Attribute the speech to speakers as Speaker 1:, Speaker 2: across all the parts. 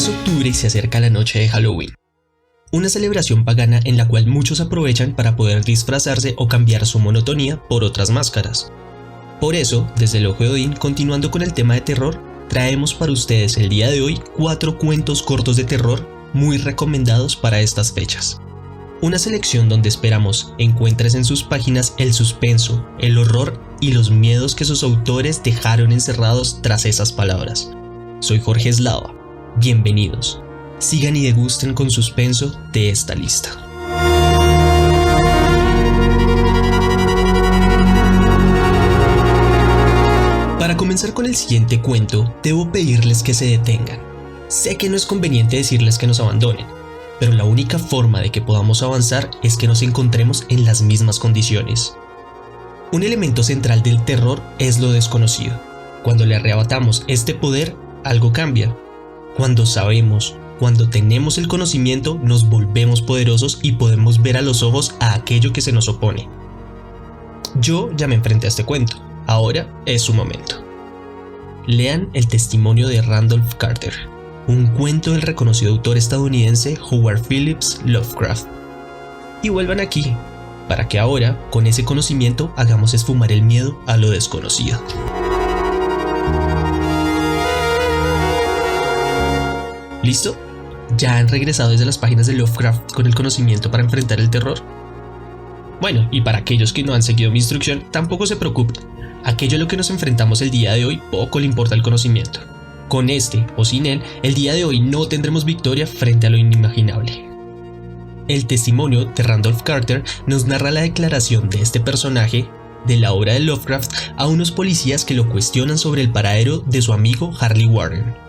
Speaker 1: Es octubre y se acerca la noche de Halloween, una celebración pagana en la cual muchos aprovechan para poder disfrazarse o cambiar su monotonía por otras máscaras. Por eso, desde el Ojo de Odín, continuando con el tema de terror, traemos para ustedes el día de hoy 4 cuentos cortos de terror muy recomendados para estas fechas. Una selección donde esperamos encuentres en sus páginas el suspenso, el horror y los miedos que sus autores dejaron encerrados tras esas palabras. Soy Jorge Eslava. Bienvenidos. Sigan y degusten con suspenso de esta lista. Para comenzar con el siguiente cuento, debo pedirles que se detengan. Sé que no es conveniente decirles que nos abandonen, pero la única forma de que podamos avanzar es que nos encontremos en las mismas condiciones. Un elemento central del terror es lo desconocido. Cuando le arrebatamos este poder, algo cambia. Cuando sabemos, cuando tenemos el conocimiento, nos volvemos poderosos y podemos ver a los ojos a aquello que se nos opone. Yo ya me enfrenté a este cuento, ahora es su momento. Lean el testimonio de Randolph Carter, un cuento del reconocido autor estadounidense Howard Phillips Lovecraft. Y vuelvan aquí, para que ahora, con ese conocimiento, hagamos esfumar el miedo a lo desconocido. ¿Listo? ¿Ya han regresado desde las páginas de Lovecraft con el conocimiento para enfrentar el terror? Bueno, y para aquellos que no han seguido mi instrucción, tampoco se preocupen. Aquello a lo que nos enfrentamos el día de hoy poco le importa el conocimiento. Con este o sin él, el día de hoy no tendremos victoria frente a lo inimaginable. El testimonio de Randolph Carter nos narra la declaración de este personaje de la obra de Lovecraft a unos policías que lo cuestionan sobre el paradero de su amigo Harley Warren,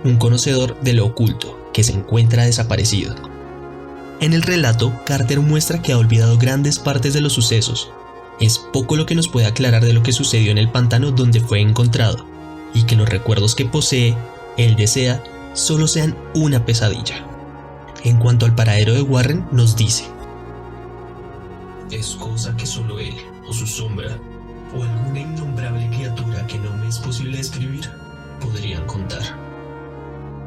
Speaker 1: un conocedor de lo oculto que se encuentra desaparecido. En el relato, Carter muestra que ha olvidado grandes partes de los sucesos. Es poco lo que nos puede aclarar de lo que sucedió en el pantano donde fue encontrado, y que los recuerdos que posee, él desea, solo sean una pesadilla. En cuanto al paradero de Warren, nos dice: es cosa que solo él, o su sombra, o alguna innombrable criatura que no me es posible describir, podrían contar.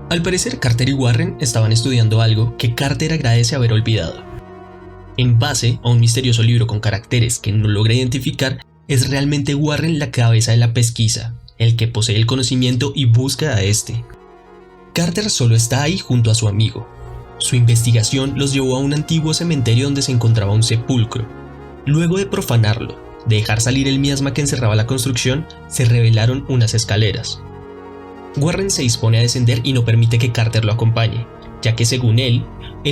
Speaker 1: Al parecer, Carter y Warren estaban estudiando algo que Carter agradece haber olvidado. En base a un misterioso libro con caracteres que no logra identificar, es realmente Warren la cabeza de la pesquisa, el que posee el conocimiento y busca a este. Carter solo está ahí junto a su amigo. Su investigación los llevó a un antiguo cementerio donde se encontraba un sepulcro. Luego de profanarlo, de dejar salir el miasma que encerraba la construcción, se revelaron unas escaleras. Warren se dispone a descender y no permite que Carter lo acompañe, ya que según él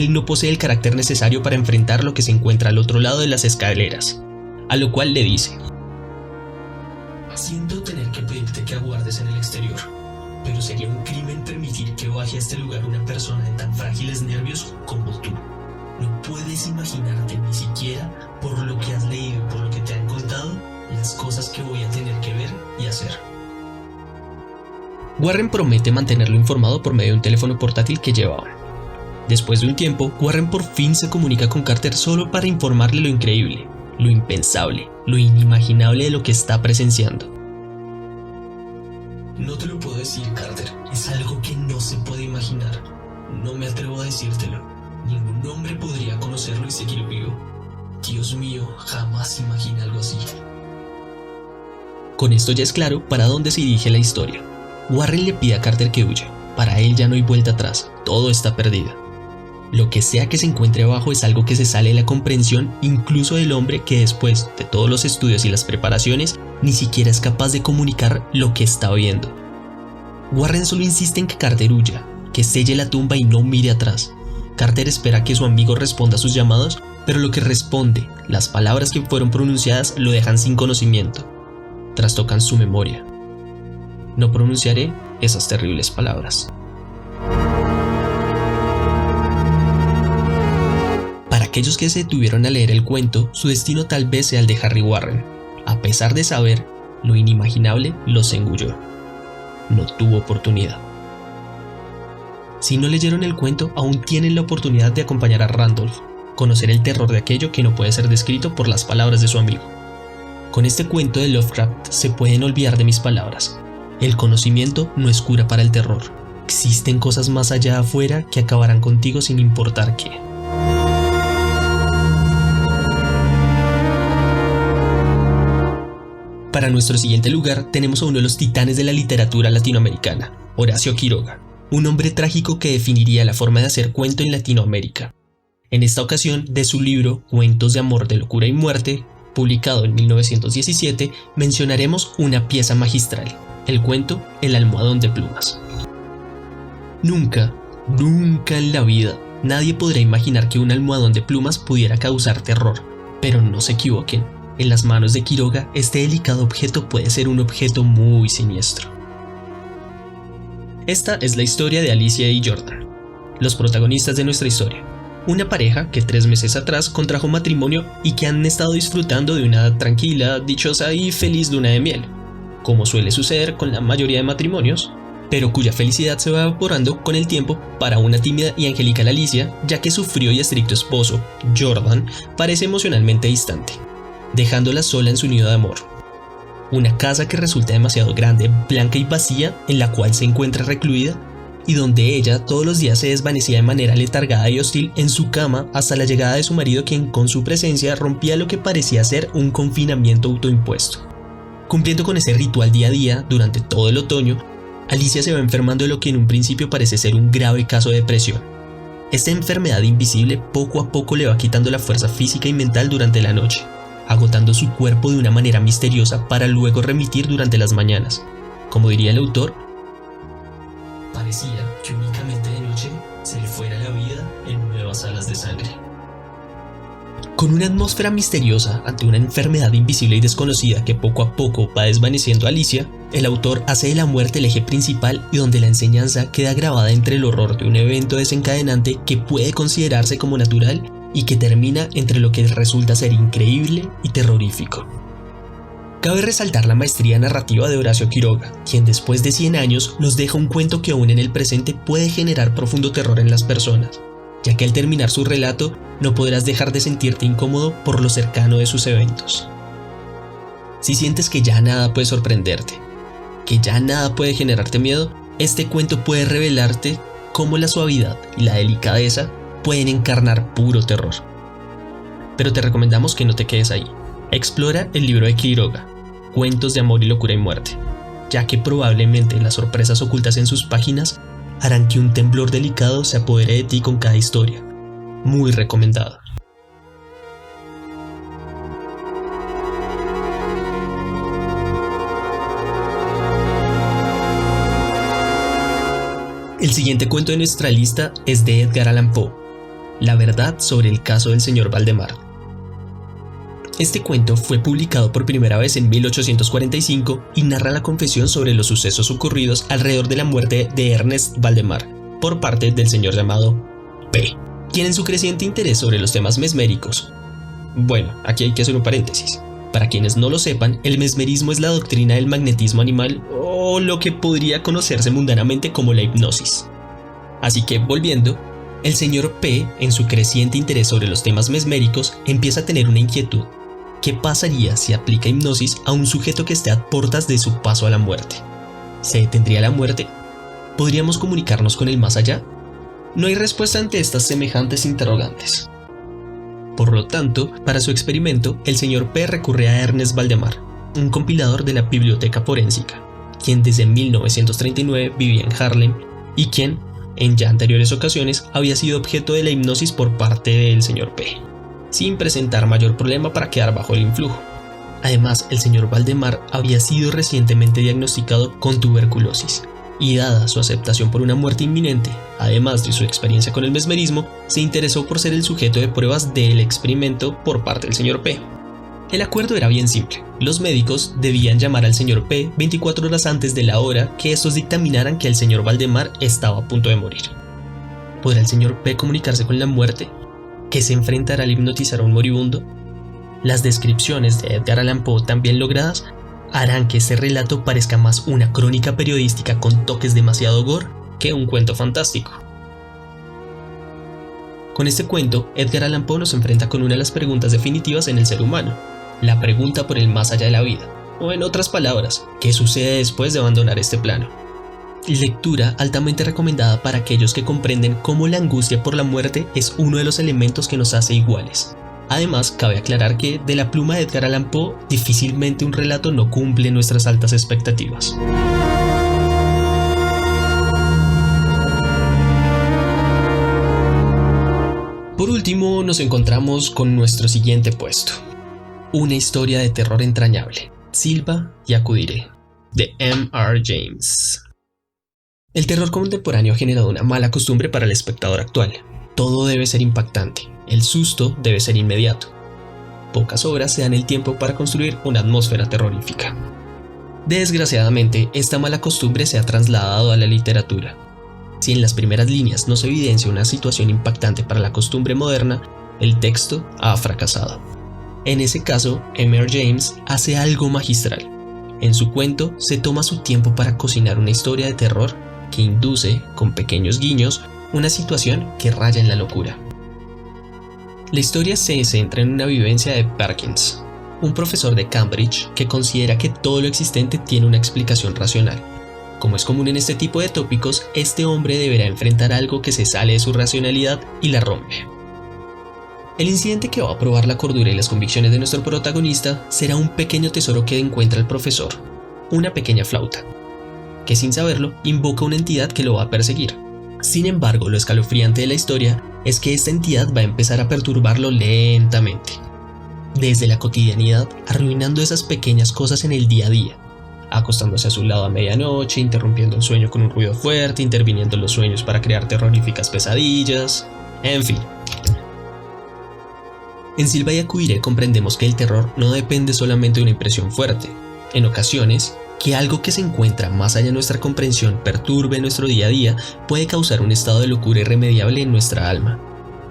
Speaker 1: no posee el carácter necesario para enfrentar lo que se encuentra al otro lado de las escaleras, a lo cual le dice: siento tener que pedirte que aguardes en el exterior, pero sería un crimen permitir que baje a este lugar una persona de tan frágiles nervios como tú. No puedes imaginarte ni siquiera, por lo que has leído y por lo que te han contado, las cosas que voy a tener que ver y hacer. Warren promete mantenerlo informado por medio de un teléfono portátil que llevaban. Después de un tiempo, Warren por fin se comunica con Carter solo para informarle lo increíble, lo impensable, lo inimaginable de lo que está presenciando. No te lo puedo decir, Carter, es algo que no se puede imaginar. No me atrevo a decírtelo. Ningún hombre podría conocerlo y seguir vivo. Dios mío, jamás imaginé algo así. Con esto ya es claro para dónde se dirige la historia. Warren le pide a Carter que huya. Para él ya no hay vuelta atrás, todo está perdido. Lo que sea que se encuentre abajo es algo que se sale de la comprensión incluso del hombre que después de todos los estudios y las preparaciones ni siquiera es capaz de comunicar lo que está viendo. Warren solo insiste en que Carter huya, que selle la tumba y no mire atrás. Carter espera que su amigo responda a sus llamados, pero lo que responde, las palabras que fueron pronunciadas lo dejan sin conocimiento. Trastocan su memoria. No pronunciaré esas terribles palabras. Para aquellos que se detuvieron a leer el cuento, su destino tal vez sea el de Harry Warren. A pesar de saber, lo inimaginable los engulló. No tuvo oportunidad. Si no leyeron el cuento, aún tienen la oportunidad de acompañar a Randolph, conocer el terror de aquello que no puede ser descrito por las palabras de su amigo. Con este cuento de Lovecraft se pueden olvidar de mis palabras. El conocimiento no es cura para el terror. existen cosas más allá afuera que acabarán contigo sin importar qué. Para nuestro siguiente lugar tenemos a uno de los titanes de la literatura latinoamericana, Horacio Quiroga, un hombre trágico que definiría la forma de hacer cuento en Latinoamérica. En esta ocasión, de su libro Cuentos de amor, de locura y muerte, publicado en 1917, mencionaremos una pieza magistral, el cuento El almohadón de plumas. Nunca en la vida, nadie podrá imaginar que un almohadón de plumas pudiera causar terror, pero no se equivoquen. En las manos de Quiroga, este delicado objeto puede ser un objeto muy siniestro. Esta es la historia de Alicia y Jordan, los protagonistas de nuestra historia. Una pareja que 3 meses atrás contrajo matrimonio y que han estado disfrutando de una tranquila, dichosa y feliz luna de miel, como suele suceder con la mayoría de matrimonios, pero cuya felicidad se va evaporando con el tiempo para una tímida y angelical Alicia, ya que su frío y estricto esposo, Jordan, parece emocionalmente distante, dejándola sola en su nido de amor. Una casa que resulta demasiado grande, blanca y vacía, en la cual se encuentra recluida, y donde ella todos los días se desvanecía de manera letargada y hostil en su cama hasta la llegada de su marido, quien con su presencia rompía lo que parecía ser un confinamiento autoimpuesto. Cumpliendo con ese ritual día a día durante todo el otoño, Alicia se va enfermando de lo que en un principio parece ser un grave caso de depresión. Esta enfermedad invisible poco a poco le va quitando la fuerza física y mental durante la noche, agotando su cuerpo de una manera misteriosa para luego remitir durante las mañanas. Como diría el autor, parecía que únicamente de noche se le fuera la vida en nuevas alas de sangre. Con una atmósfera misteriosa ante una enfermedad invisible y desconocida que poco a poco va desvaneciendo a Alicia, el autor hace de la muerte el eje principal y donde la enseñanza queda grabada entre el horror de un evento desencadenante que puede considerarse como natural y que termina entre lo que resulta ser increíble y terrorífico. Cabe resaltar la maestría narrativa de Horacio Quiroga, quien después de 100 años nos deja un cuento que aún en el presente puede generar profundo terror en las personas, ya que al terminar su relato no podrás dejar de sentirte incómodo por lo cercano de sus eventos. Si sientes que ya nada puede sorprenderte, que ya nada puede generarte miedo, este cuento puede revelarte cómo la suavidad y la delicadeza pueden encarnar puro terror. Pero te recomendamos que no te quedes ahí. Explora el libro de Quiroga, Cuentos de amor y locura y muerte, ya que probablemente las sorpresas ocultas en sus páginas harán que un temblor delicado se apodere de ti con cada historia. Muy recomendado. El siguiente cuento de nuestra lista es de Edgar Allan Poe, La verdad sobre el caso del señor Valdemar. Este cuento fue publicado por primera vez en 1845 y narra la confesión sobre los sucesos ocurridos alrededor de la muerte de Ernest Valdemar por parte del señor llamado P, quien en su creciente interés sobre los temas mesméricos. Bueno, aquí hay que hacer un paréntesis. Para quienes no lo sepan, el mesmerismo es la doctrina del magnetismo animal o lo que podría conocerse mundanamente como la hipnosis. Así que, volviendo, el señor P, en su creciente interés sobre los temas mesméricos, empieza a tener una inquietud. ¿Qué pasaría si aplica hipnosis a un sujeto que esté a puertas de su paso a la muerte? ¿Se detendría la muerte? ¿Podríamos comunicarnos con el más allá? No hay respuesta ante estas semejantes interrogantes. Por lo tanto, para su experimento, el señor P recurre a Ernest Valdemar, un compilador de la Biblioteca Forensica, quien desde 1939 vivía en Harlem y quien, en ya anteriores ocasiones, había sido objeto de la hipnosis por parte del señor P, sin presentar mayor problema para quedar bajo el influjo. Además, el señor Valdemar había sido recientemente diagnosticado con tuberculosis, y dada su aceptación por una muerte inminente, además de su experiencia con el mesmerismo, se interesó por ser el sujeto de pruebas del experimento por parte del señor P. El acuerdo era bien simple. Los médicos debían llamar al señor P 24 horas antes de la hora que estos dictaminaran que el señor Valdemar estaba a punto de morir. ¿Podrá el señor P comunicarse con la muerte? ¿Qué se enfrentará al hipnotizar a un moribundo? Las descripciones de Edgar Allan Poe, tan bien logradas, harán que este relato parezca más una crónica periodística con toques demasiado gore que un cuento fantástico. Con este cuento, Edgar Allan Poe nos enfrenta con una de las preguntas definitivas en el ser humano, la pregunta por el más allá de la vida, o en otras palabras, ¿qué sucede después de abandonar este plano? Lectura altamente recomendada para aquellos que comprenden cómo la angustia por la muerte es uno de los elementos que nos hace iguales. Además, cabe aclarar que de la pluma de Edgar Allan Poe, difícilmente un relato no cumple nuestras altas expectativas. Por último, nos encontramos con nuestro siguiente puesto. Una historia de terror entrañable. Silva y acudiré, de M.R. James. El terror contemporáneo ha generado una mala costumbre para el espectador actual. Todo debe ser impactante, el susto debe ser inmediato. Pocas obras se dan el tiempo para construir una atmósfera terrorífica. Desgraciadamente, esta mala costumbre se ha trasladado a la literatura. Si en las primeras líneas no se evidencia una situación impactante para la costumbre moderna, el texto ha fracasado. En ese caso, M.R. James hace algo magistral. En su cuento se toma su tiempo para cocinar una historia de terror que induce, con pequeños guiños, una situación que raya en la locura. La historia se centra en una vivencia de Perkins, un profesor de Cambridge que considera que todo lo existente tiene una explicación racional. Como es común en este tipo de tópicos, este hombre deberá enfrentar algo que se sale de su racionalidad y la rompe. El incidente que va a probar la cordura y las convicciones de nuestro protagonista será un pequeño tesoro que encuentra el profesor, una pequeña flauta, que sin saberlo invoca una entidad que lo va a perseguir. Sin embargo, lo escalofriante de la historia es que esta entidad va a empezar a perturbarlo lentamente, desde la cotidianidad, arruinando esas pequeñas cosas en el día a día, acostándose a su lado a medianoche, interrumpiendo el sueño con un ruido fuerte, interviniendo en los sueños para crear terroríficas pesadillas, en fin. En Silva y acudiré comprendemos que el terror no depende solamente de una impresión fuerte. En ocasiones, que algo que se encuentra más allá de nuestra comprensión perturbe nuestro día a día puede causar un estado de locura irremediable en nuestra alma.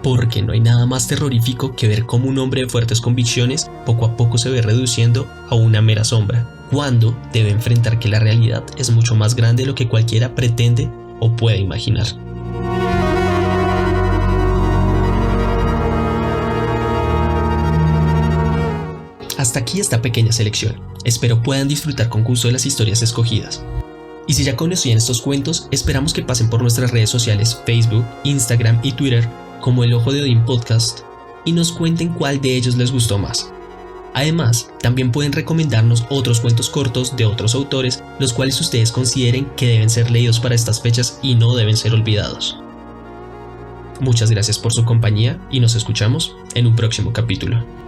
Speaker 1: Porque no hay nada más terrorífico que ver cómo un hombre de fuertes convicciones poco a poco se ve reduciendo a una mera sombra, cuando debe enfrentar que la realidad es mucho más grande de lo que cualquiera pretende o puede imaginar. Hasta aquí esta pequeña selección. Espero puedan disfrutar con gusto de las historias escogidas. Y si ya conocían estos cuentos, esperamos que pasen por nuestras redes sociales Facebook, Instagram y Twitter como El Ojo de Odín Podcast y nos cuenten cuál de ellos les gustó más. Además, también pueden recomendarnos otros cuentos cortos de otros autores, los cuales ustedes consideren que deben ser leídos para estas fechas y no deben ser olvidados. Muchas gracias por su compañía y nos escuchamos en un próximo capítulo.